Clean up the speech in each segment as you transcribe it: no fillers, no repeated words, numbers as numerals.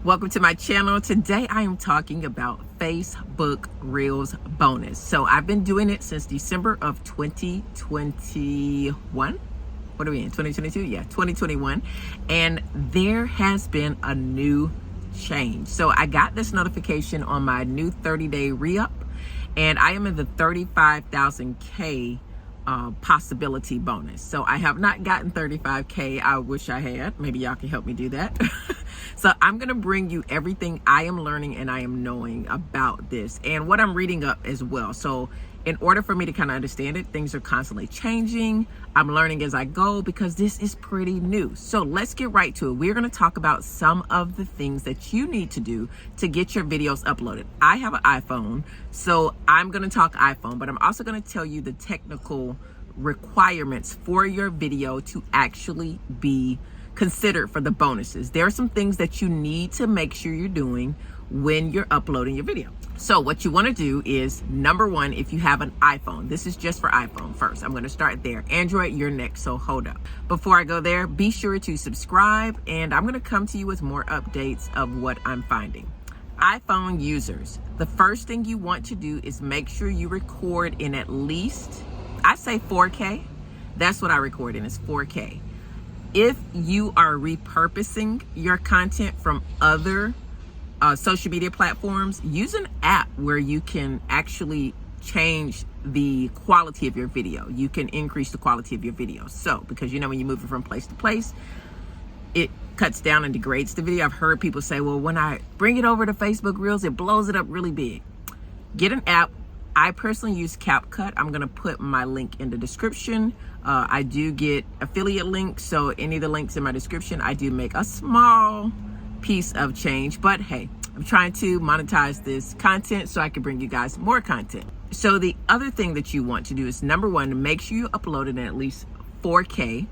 Welcome to my channel. Today I am talking about Facebook Reels bonus. So I've been doing it since December of 2021. What are we in? 2022? Yeah, 2021. And there has been a new change. So I got this notification on my new 30-day re-up, and I am in the 35,000K possibility bonus. So I have not gotten 35K. I wish I had. Maybe y'all can help me do that. So I'm going to bring you everything I am learning and I am knowing about this and what I'm reading up as well. So in order for me to kind of understand it, things are constantly changing. I'm learning as I go because this is pretty new. So let's get right to it. We're going to talk about some of the things that you need to do to get your videos uploaded. I have an iPhone, so I'm going to talk iPhone, but I'm also going to tell you the technical requirements for your video to actually be considered for the bonuses. There are some things that you need to make sure you're doing when you're uploading your video. So what you want to do is, number one, if you have an iPhone, this is just for iPhone first. I'm going to start there. Android, you're next, so hold up. Before I go there, be sure to subscribe, and I'm going to come to you with more updates of what I'm finding. iPhone users, the first thing you want to do is make sure you record in at least, I say 4K. That's what I record in, is 4K. If you are repurposing your content from other social media platforms, use an app where you can actually change the quality of your video. You can increase the quality of your video. So, because when you move it from place to place, it cuts down and degrades the video. I've heard people say, well, when I bring it over to Facebook Reels, it blows it up really big. Get an app. I personally use CapCut. I'm going to put my link in the description. I do get affiliate links, so any of the links in my description, I do make a small piece of change. But hey, I'm trying to monetize this content so I can bring you guys more content. So the other thing that you want to do is, number one, make sure you upload it in at least 4K.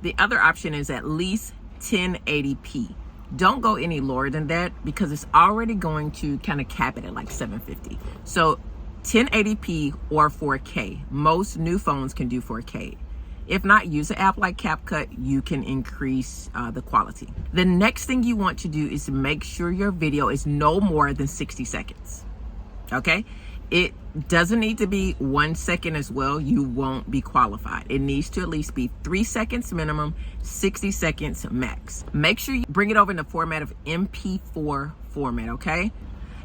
The other option is at least 1080p. Don't go any lower than that because it's already going to kind of cap it at like 750. So 1080p or 4K. Most new phones can do 4K. If not, use an app like CapCut. You can increase the quality. The next thing you want to do is make sure your video is no more than 60 seconds. Okay? It doesn't need to be 1 second as well. You won't be qualified. It needs to at least be 3 seconds minimum, 60 seconds max. Make sure you bring it over in the format of MP4 format, okay?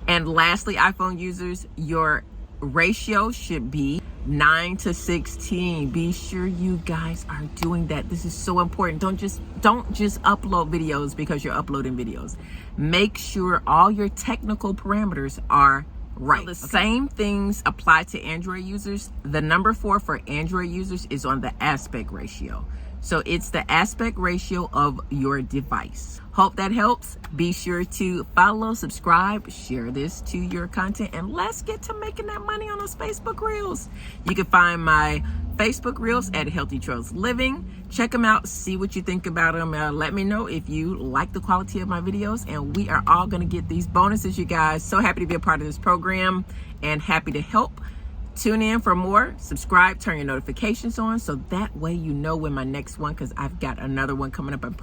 And lastly, iPhone users, your ratio should be 9:16. Be sure you guys are doing that. This is so important. Don't just upload videos because you're uploading videos. Make sure all your technical parameters are right. So the same things apply to Android users. The number 4 for Android users is on the aspect ratio. So it's the aspect ratio of your device. Hope that helps. Be sure to follow, subscribe, share this to your content, and let's get to making that money on those Facebook Reels. You can find my Facebook Reels at Healthy Trails Living. Check them out. See what you think about them. Let me know if you like the quality of my videos, and we are all going to get these bonuses, you guys. So happy to be a part of this program and happy to help. Tune in for more. Subscribe, turn your notifications on so that way you know when my next one, because I've got another one coming up. I'm